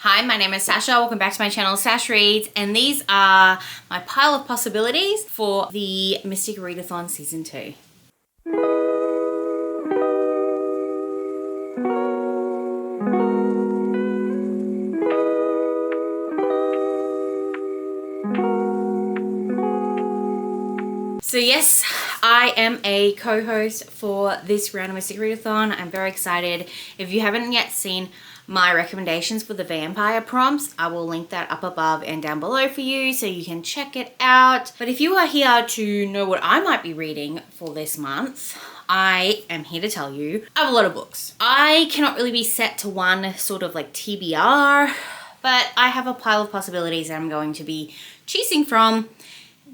Hi, my name is Sasha. Welcome back to my channel, Sash Reads, and these are my pile of possibilities for the Mystic Readathon Season 2. So yes, I am a co-host for this round of Mystic Readathon. I'm very excited. If you haven't yet seen my recommendations for the vampire prompts, I will link that up above and down below for you so you can check it out. But if you are here to know what I might be reading for this month, I am here to tell you I have a lot of books. I cannot really be set to one sort of like TBR, but I have a pile of possibilities that I'm going to be choosing from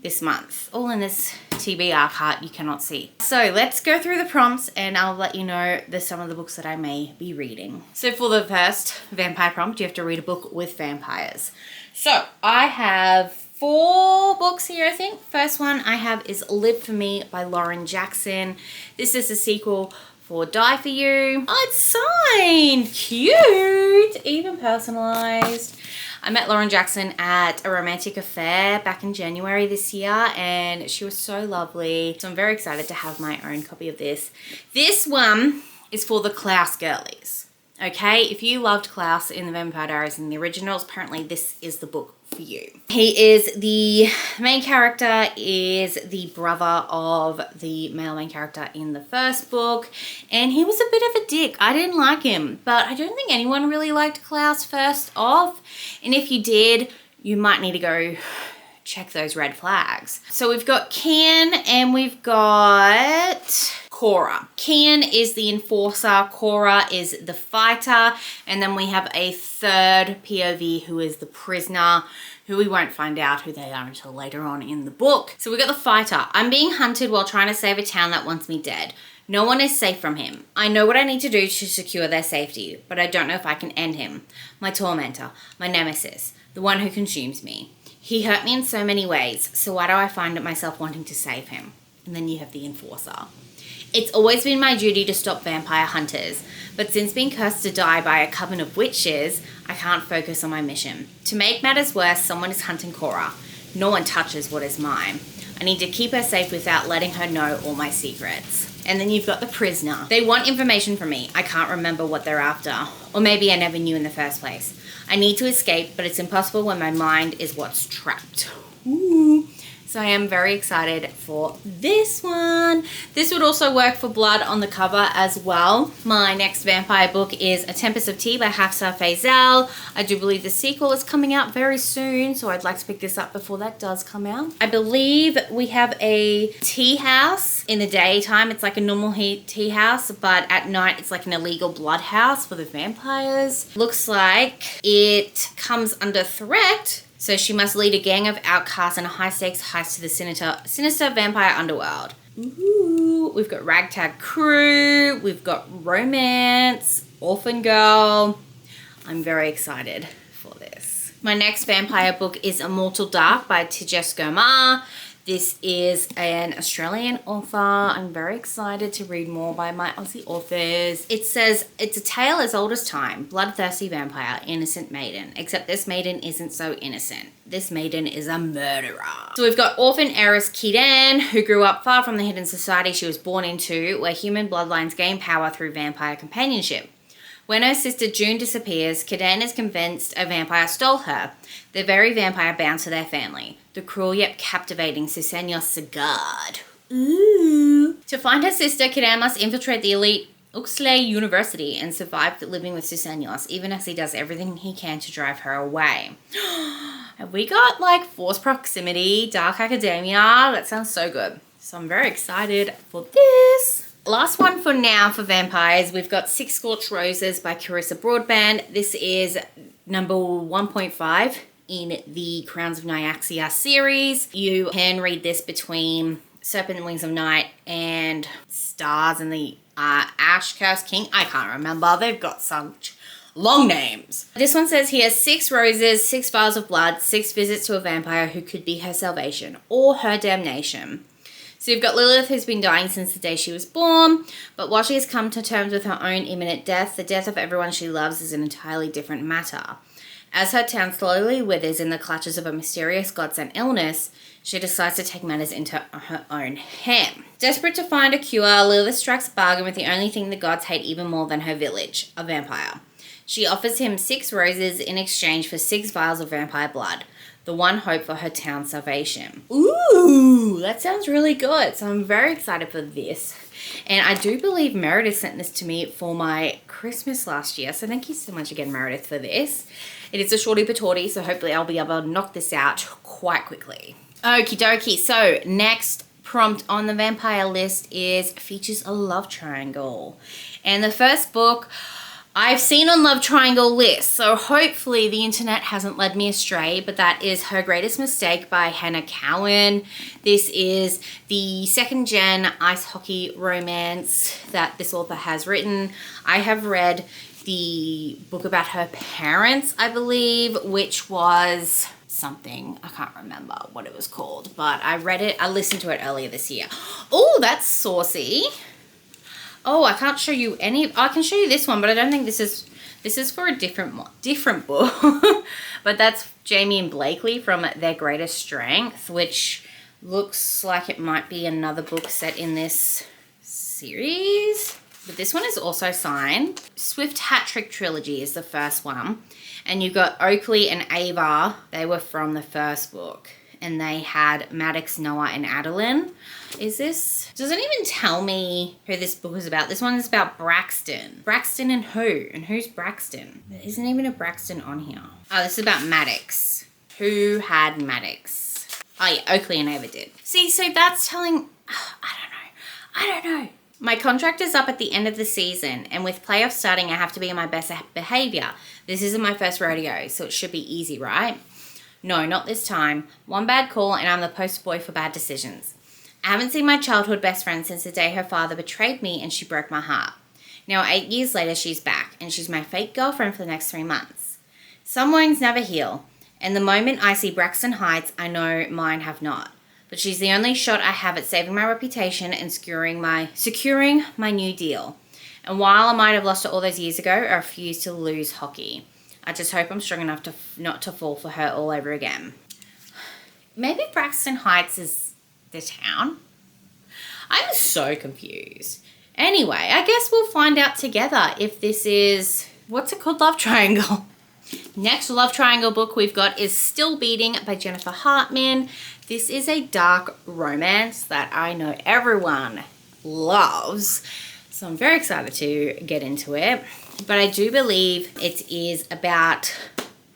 this month, all in this TBR cart you cannot see. So let's go through the prompts and I'll let you know some of the books that I may be reading. So for the first vampire prompt, you have to read a book with vampires. So I have 4 books here, I think. First one I have is Live For Me by Lauren Jackson. This is a sequel for Die For You. Oh, it's signed, cute, even personalized. I met Lauren Jackson at a romantic affair back in January this year and she was so lovely. So I'm very excited to have my own copy of this. This one is for the Klaus girlies. Okay, if you loved Klaus in the Vampire Diaries in the originals, apparently this is the book for you. The main character is the brother of the male main character in the first book, and he was a bit of a dick. I didn't like him, but I don't think anyone really liked Klaus first off, and if you did, you might need to go check those red flags. So we've got Ken and we've got Cora. Ken is the enforcer, Cora is the fighter, and then we have a third POV who is the prisoner, who we won't find out who they are until later on in the book. So we got the fighter. I'm being hunted while trying to save a town that wants me dead. No one is safe from him. I know what I need to do to secure their safety, but I don't know if I can end him. My tormentor, my nemesis, the one who consumes me. He hurt me in so many ways, so why do I find myself wanting to save him? And then you have the enforcer. It's always been my duty to stop vampire hunters, but since being cursed to die by a coven of witches, I can't focus on my mission. To make matters worse, someone is hunting Cora. No one touches what is mine. I need to keep her safe without letting her know all my secrets. And then you've got the prisoner. They want information from me. I can't remember what they're after. Or maybe I never knew in the first place. I need to escape, but it's impossible when my mind is what's trapped. Ooh. So I am very excited for this one. This would also work for Blood on the cover as well. My next vampire book is A Tempest of Tea by Hafsa Faisal. I do believe the sequel is coming out very soon, so I'd like to pick this up before that does come out. I believe we have a tea house in the daytime. It's like a normal tea house, but at night it's like an illegal blood house for the vampires. Looks like it comes under threat. So she must lead a gang of outcasts in a high-stakes heist to the sinister vampire underworld. Ooh, we've got Ragtag Crew, we've got Romance, Orphan Girl. I'm very excited for this. My next vampire book is Immortal Dark by Tijes Gomar. This is an Australian author. I'm very excited to read more by my Aussie authors. It says, it's a tale as old as time. Bloodthirsty vampire, innocent maiden. Except this maiden isn't so innocent. This maiden is a murderer. So we've got orphan heiress Kidan, who grew up far from the hidden society she was born into, where human bloodlines gain power through vampire companionship. When her sister June disappears, Kidan is convinced a vampire stole her. The very vampire bound to their family. The cruel yet captivating Susenyos Sagard. Ooh. To find her sister, Kidan must infiltrate the elite Uxley University and survive living with Susenyos, even as he does everything he can to drive her away. Have we got like forced proximity, dark academia? That sounds so good. So I'm very excited for this. Last one for now for vampires, we've got Six Scorched Roses by Carissa Broadband. This is number 1.5 in the Crowns of Nyaxia series. You can read this between Serpent Wings of Night and Stars and the Ash Curse King. I can't remember. They've got such long names. This one says here, 6 roses, 6 vials of blood, 6 visits to a vampire who could be her salvation or her damnation. So you've got Lilith, who's been dying since the day she was born, but while she has come to terms with her own imminent death, the death of everyone she loves is an entirely different matter. As her town slowly withers in the clutches of a mysterious god-sent illness, she decides to take matters into her own hands. Desperate to find a cure, Lilith strikes a bargain with the only thing the gods hate even more than her village, a vampire. She offers him 6 roses in exchange for 6 vials of vampire blood, the one hope for her town's salvation. Ooh, that sounds really good. So I'm very excited for this. And I do believe Meredith sent this to me for my Christmas last year. So thank you so much again, Meredith, for this. It is a shorty patootie, so hopefully I'll be able to knock this out quite quickly. Okie dokie. So next prompt on the vampire list features a love triangle. And the first book I've seen on love triangle lists, so hopefully the internet hasn't led me astray, but that is Her Greatest Mistake by Hannah Cowan. This is the 2nd gen ice hockey romance that this author has written. I have read the book about her parents, I believe, which was something, I can't remember what it was called, but I listened to it earlier this year. Oh, that's saucy. Oh, I can't show you I can show you this one, but I don't think this is for a different book. But that's Jamie and Blakely from Their Greatest Strength, which looks like it might be another book set in this series. But this one is also signed. Swift Hat Trick Trilogy is the first one. And you've got Oakley and Ava. They were from the first book. And they had Maddox, Noah, and Adeline. Doesn't even tell me who this book is about. This one is about Braxton. Braxton and who? And who's Braxton? There isn't even a Braxton on here. Oh, this is about Maddox. Who had Maddox? Oh yeah, Oakley and Ava did. See, so that's telling, I don't know. My contract is up at the end of the season, and with playoffs starting, I have to be in my best behavior. This isn't my first rodeo, so it should be easy, right? No, not this time. One bad call and I'm the poster boy for bad decisions. I haven't seen my childhood best friend since the day her father betrayed me and she broke my heart. Now 8 years later, she's back and she's my fake girlfriend for the next 3 months. Some wounds never heal, and the moment I see Braxton Heights, I know mine have not. But she's the only shot I have at saving my reputation and securing my new deal. And while I might have lost it all those years ago, I refuse to lose hockey. I just hope I'm strong enough to not to fall for her all over again. Maybe Braxton Heights is the town? I'm so confused. Anyway, I guess we'll find out together if this is, what's it called, love triangle. Next love triangle book we've got is Still Beating by Jennifer Hartman. This is a dark romance that I know everyone loves. So I'm very excited to get into it. But I do believe it is about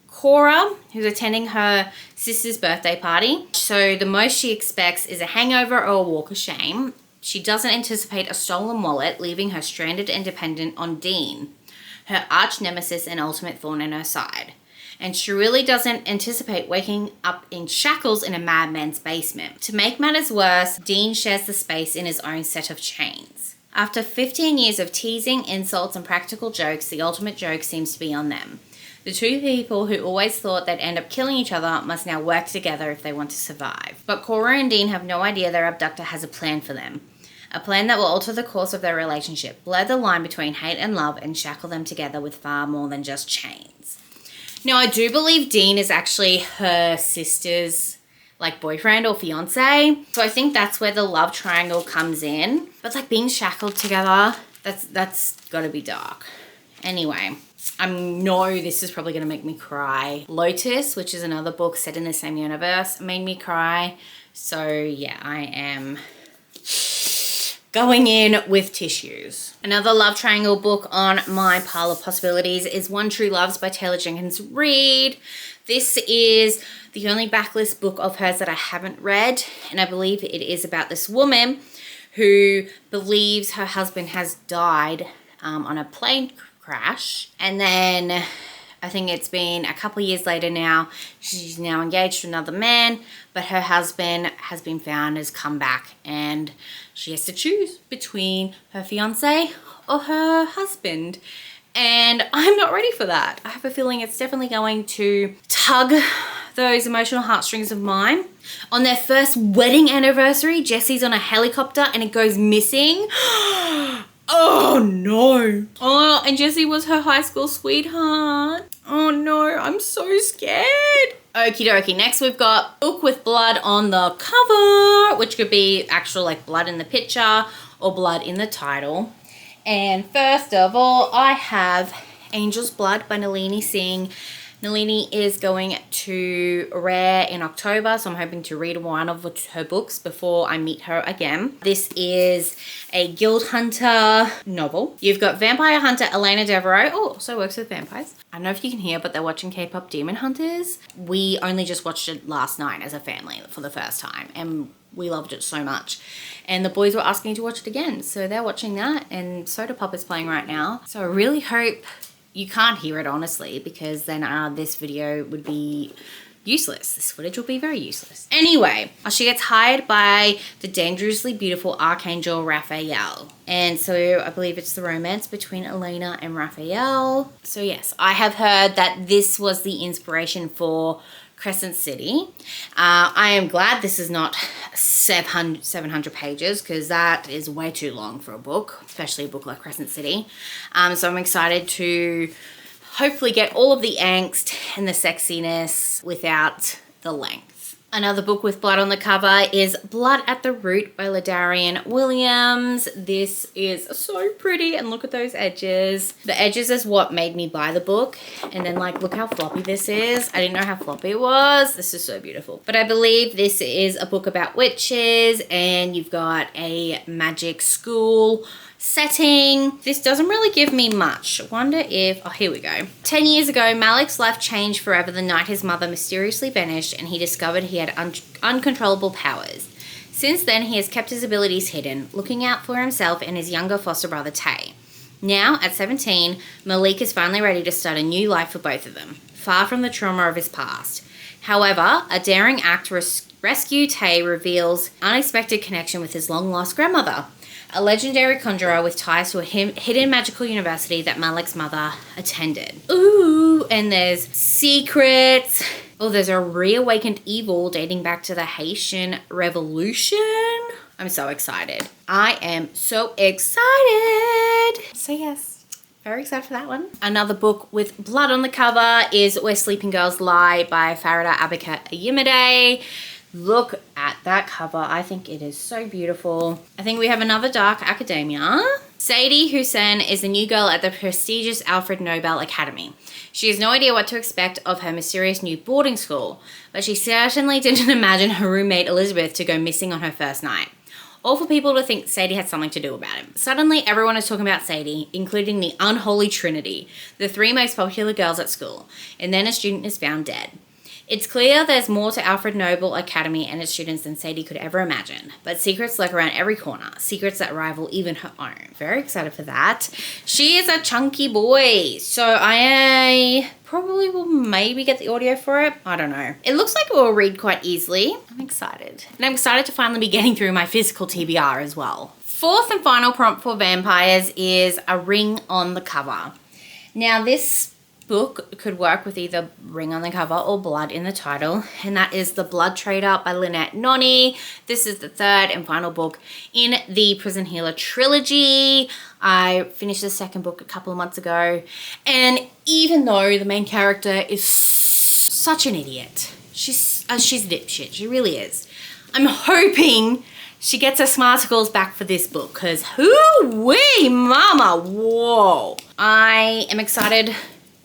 Cora, who's attending her sister's birthday party. So the most she expects is a hangover or a walk of shame. She doesn't anticipate a stolen wallet, leaving her stranded and dependent on Dean, her arch nemesis and ultimate thorn in her side. And she really doesn't anticipate waking up in shackles in a madman's basement. To make matters worse, Dean shares the space in his own set of chains. After 15 years of teasing, insults, and practical jokes, the ultimate joke seems to be on them. The two people who always thought they'd end up killing each other must now work together if they want to survive. But Cora and Dean have no idea their abductor has a plan for them. A plan that will alter the course of their relationship, blur the line between hate and love, and shackle them together with far more than just chains. Now, I do believe Dean is actually her sister's boyfriend or fiance. So I think that's where the love triangle comes in. But being shackled together, that's gotta be dark. Anyway, I know this is probably gonna make me cry. Lotus, which is another book set in the same universe, made me cry. So yeah, I am going in with tissues. Another love triangle book on my pile of possibilities is One True Loves by Taylor Jenkins Reid. This is the only backlist book of hers that I haven't read, and I believe it is about this woman who believes her husband has died on a plane crash, and then I think it's been a couple of years later now, she's now engaged to another man, but her husband has been found, has come back, and she has to choose between her fiance or her husband. And I'm not ready for that. I have a feeling it's definitely going to tug those emotional heartstrings of mine. On their first wedding anniversary, Jesse's on a helicopter and it goes missing. Oh no. Oh, and Jessie was her high school sweetheart. Oh no, I'm so scared. Okie dokie. Next we've got book with blood on the cover, which could be actual like blood in the picture or blood in the title. And first of all, I have Angel's Blood by Nalini Singh. Nalini is going to Rare in October, so I'm hoping to read one of her books before I meet her again. This is a Guild Hunter novel. You've got Vampire Hunter Elena Devereaux. Oh, also works with vampires. I don't know if you can hear, but they're watching K-pop Demon Hunters. We only just watched it last night as a family for the first time, and we loved it so much. And the boys were asking to watch it again, so they're watching that, and Soda Pop is playing right now. So I really hope you can't hear it, honestly, because then this video would be useless. This footage will be very useless. Anyway, she gets hired by the dangerously beautiful Archangel Raphael. And so I believe it's the romance between Elena and Raphael. So yes, I have heard that this was the inspiration for Crescent City. I am glad this is not 700 pages, because that is way too long for a book, especially a book like Crescent City. So I'm excited to hopefully get all of the angst and the sexiness without the length. Another book with blood on the cover is Blood at the Root by Ladarian Williams. This is so pretty, and look at those edges. The edges is what made me buy the book, and then like look how floppy this is. I didn't know how floppy it was. This is so beautiful. But I believe this is a book about witches, and you've got a magic school setting. This doesn't really give me much. I wonder if, oh, here we go. 10 years ago, Malik's life changed forever the night his mother mysteriously vanished and he discovered he had uncontrollable powers. Since then, he has kept his abilities hidden, looking out for himself and his younger foster brother, Tay. Now, at 17, Malik is finally ready to start a new life for both of them, far from the trauma of his past. However, a daring act to rescue Tay reveals unexpected connection with his long-lost grandmother, a legendary conjurer with ties to a hidden magical university that Malik's mother attended. Ooh, and there's secrets. Oh, there's a reawakened evil dating back to the Haitian Revolution. I'm so excited. I am so excited. So yes, very excited for that one. Another book with blood on the cover is Where Sleeping Girls Lie by Farida Abika Ayimide. Look at that cover. I think it is so beautiful. I think we have another dark academia. Sadie Hussein is a new girl at the prestigious Alfred Nobel Academy. She has no idea what to expect of her mysterious new boarding school, but she certainly didn't imagine her roommate Elizabeth to go missing on her first night. All for people to think Sadie had something to do about it. Suddenly, everyone is talking about Sadie, including the unholy trinity, the three most popular girls at school, and then a student is found dead. It's clear there's more to Alfred Nobel Academy and its students than Sadie could ever imagine, but secrets lurk around every corner, secrets that rival even her own. Very excited for that. She is a chunky boy, so I probably will maybe get the audio for it. I don't know. It looks like it will read quite easily. I'm excited. And I'm excited to finally be getting through my physical TBR as well. Fourth and final prompt for vampires is a ring on the cover. Now this book could work with either ring on the cover or blood in the title, and that is The Blood Trader by Lynette Noni. This is the third and final book in the Prison Healer trilogy. I finished the second book a couple of months ago, and even though the main character is such an idiot, she's a dipshit, she really is, I'm hoping she gets her smarticles back for this book, because hoo-wee mama, whoa. I am excited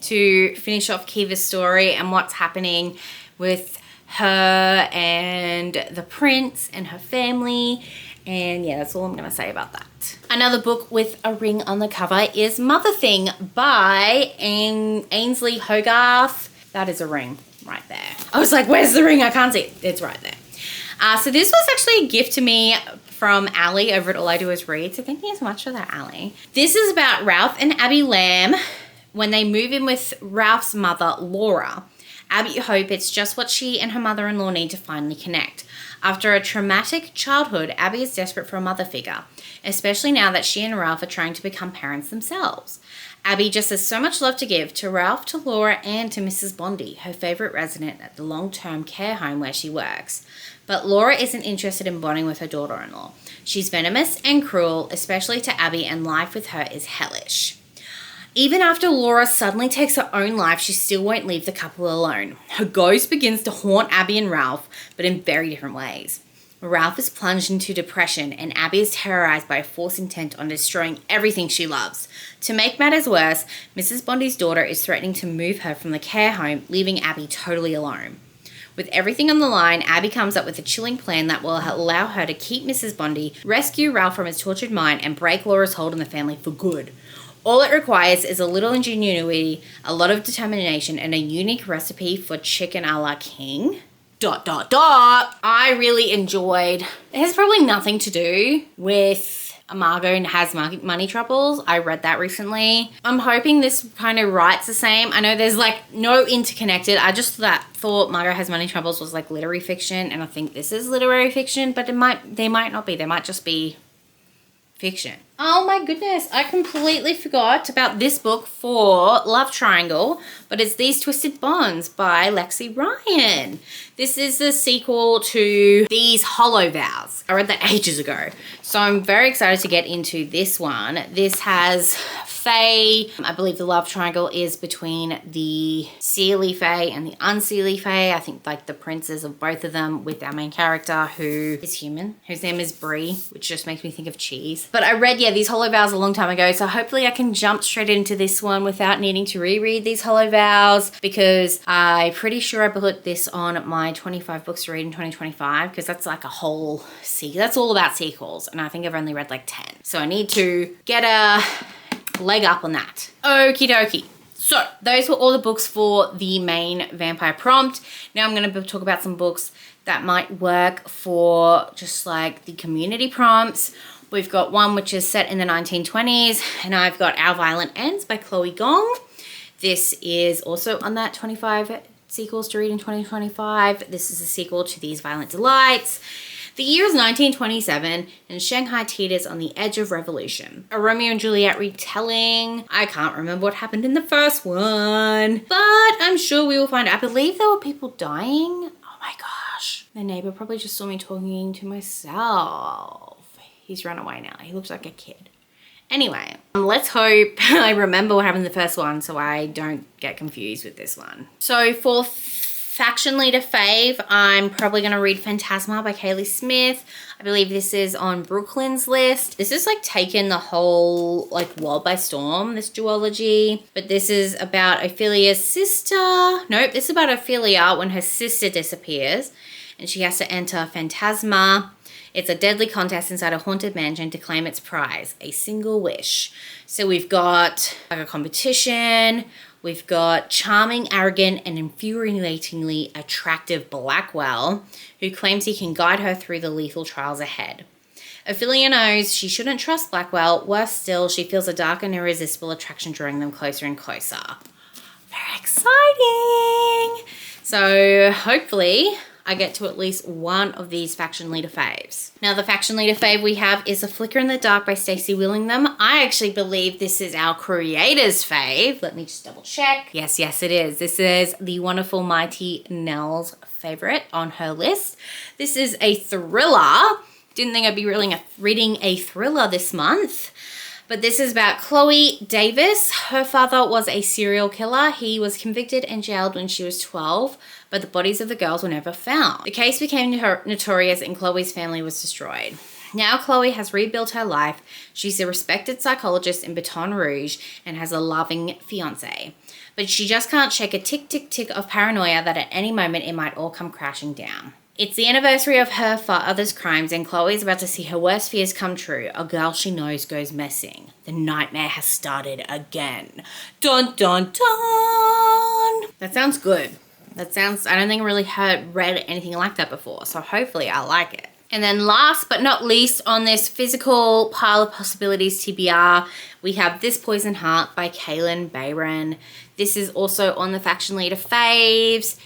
to finish off Kiva's story and what's happening with her and the prince and her family. And yeah, that's all I'm gonna say about that. Another book with a ring on the cover is Mother Thing by Ainsley Hogarth. That is a ring right there. I was like, where's the ring? I can't see it. It's right there. So this was actually a gift to me from Ali over at All I Do Is Read. So thank you so much for that, Ali. This is about Ralph and Abby Lamb when they move in with Ralph's mother, Laura. Abby hopes it's just what she and her mother-in-law need to finally connect. After a traumatic childhood, Abby is desperate for a mother figure, especially now that she and Ralph are trying to become parents themselves. Abby just has so much love to give to Ralph, to Laura, and to Mrs. Bondi, her favourite resident at the long-term care home where she works. But Laura isn't interested in bonding with her daughter-in-law. She's venomous and cruel, especially to Abby, and life with her is hellish. Even after Laura suddenly takes her own life, she still won't leave the couple alone. Her ghost begins to haunt Abby and Ralph, but in very different ways. Ralph is plunged into depression, and Abby is terrorized by a force intent on destroying everything she loves. To make matters worse, Mrs. Bondi's daughter is threatening to move her from the care home, leaving Abby totally alone. With everything on the line, Abby comes up with a chilling plan that will allow her to keep Mrs. Bondi, rescue Ralph from his tortured mind, and break Laura's hold on the family for good. All it requires is a little ingenuity, a lot of determination, and a unique recipe for chicken a la king. ... I really enjoyed. It has probably nothing to do with Margot has money troubles. I read that recently. I'm hoping this kind of writes the same. I know there's like no interconnected. I just thought Margot has money troubles was like literary fiction, and I think this is literary fiction, but they might not be. They might just be fiction. Oh my goodness, I completely forgot about this book for Love Triangle, but it's These Twisted Bonds by Lexi Ryan. This is the sequel to These Hollow Vows. I read that ages ago, so I'm very excited to get into this one. This has Fae. I believe the love triangle is between the Seelie Fae and the Unseelie Fae. I think like the princes of both of them, with our main character who is human, whose name is Brie, which just makes me think of cheese. But I read, These Hollow Vows a long time ago, so hopefully I can jump straight into this one without needing to reread These Hollow Vows, because I'm pretty sure I put this on my 25 books to read in 2025, because that's like a whole that's all about sequels, and I think I've only read like 10. So I need to get a leg up on that. Okie dokie. So those were all the books for the main vampire prompt. Now I'm going to talk about some books that might work for just like the community prompts. We've got one which is set in the 1920s, and I've got Our Violent Ends by Chloe Gong. This is also on that 25 sequels to read in 2025. This is a sequel to These Violent Delights. The year is 1927, and Shanghai teeters on the edge of revolution. A Romeo and Juliet retelling. I can't remember what happened in the first one, but I'm sure we will find out. I believe there were people dying. Oh my gosh. The neighbor probably just saw me talking to myself. He's run away now. He looks like a kid. Anyway, let's hope I remember what happened in the first one so I don't get confused with this one. So for Faction Leader Fave, I'm probably going to read Phantasma by Kaylee Smith. I believe this is on Brooklyn's list. This is like taken the whole like world by storm, this duology. But this is about Ophelia's sister. Nope, this is about Ophelia when her sister disappears and she has to enter Phantasma. It's a deadly contest inside a haunted mansion to claim its prize, a single wish. So we've got like a competition. We've got charming, arrogant, and infuriatingly attractive Blackwell, who claims he can guide her through the lethal trials ahead. Ophelia knows she shouldn't trust Blackwell. Worse still, she feels a dark and irresistible attraction drawing them closer and closer. Very exciting! So hopefully I get to at least one of these Faction Leader faves. Now the Faction Leader fave we have is A Flicker in the Dark by Stacey Willingham. I actually believe this is our creator's fave. Let me just double check. Yes, it is. This is the wonderful Mighty Nell's favorite on her list. This is a thriller. Didn't think I'd be reading a thriller this month. But this is about Chloe Davis. Her father was a serial killer. He was convicted and jailed when she was 12, but the bodies of the girls were never found. The case became notorious and Chloe's family was destroyed. Now Chloe has rebuilt her life. She's a respected psychologist in Baton Rouge and has a loving fiance. But she just can't shake a tick, tick, tick of paranoia that at any moment it might all come crashing down. It's the anniversary of her father's crimes and Chloe's about to see her worst fears come true. A girl she knows goes missing. The nightmare has started again. Dun, dun, dun! That sounds good. I don't think I really read anything like that before, so hopefully I like it. And then last but not least on this physical pile of possibilities TBR, we have This Poison Heart by Kaylin Bayron. This is also on the Faction Leader faves.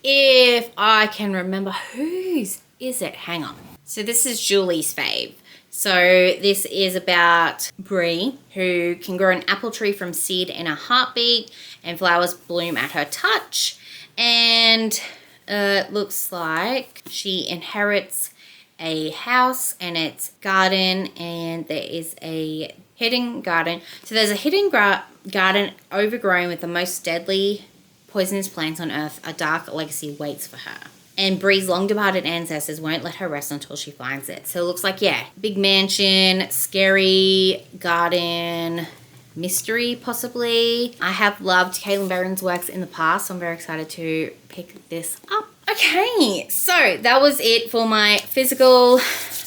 If I can remember whose is it, hang on. So this is Julie's fave. So this is about Brie, who can grow an apple tree from seed in a heartbeat, and flowers bloom at her touch. And it looks like she inherits a house and its garden, and there is a hidden garden. So there's a hidden garden overgrown with the most deadly poisonous plants on earth. A dark legacy waits for her. And Brie's long departed ancestors won't let her rest until she finds it. So it looks like, yeah, big mansion, scary garden, mystery possibly. I have loved Caitlin Barron's works in the past, so I'm very excited to pick this up. Okay, so that was it for my physical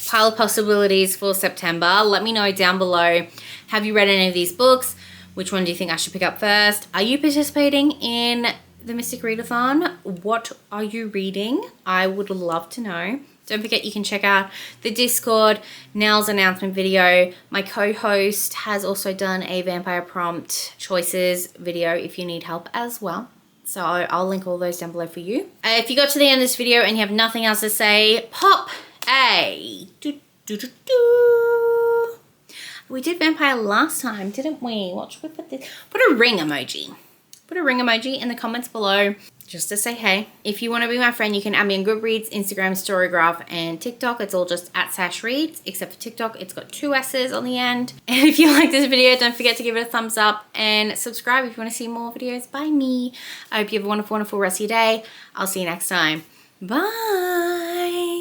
pile of possibilities for September. Let me know down below, have you read any of these books? Which one do you think I should pick up first? Are you participating in the Mystic Readathon? What are you reading? I would love to know. Don't forget you can check out the Discord, Nell's announcement video. My co-host has also done a vampire prompt choices video if you need help as well. So I'll link all those down below for you. If you got to the end of this video and you have nothing else to say, pop a do. We did vampire last time, didn't we? What should we put this? Put a ring emoji. Put a ring emoji in the comments below just to say hey. If you want to be my friend, you can add me on Goodreads, Instagram, Storygraph, and TikTok. It's all just at Sash Reads, except for TikTok, it's got 2 S's on the end. And if you like this video, don't forget to give it a thumbs up and subscribe if you want to see more videos by me. I hope you have a wonderful, wonderful rest of your day. I'll see you next time. Bye.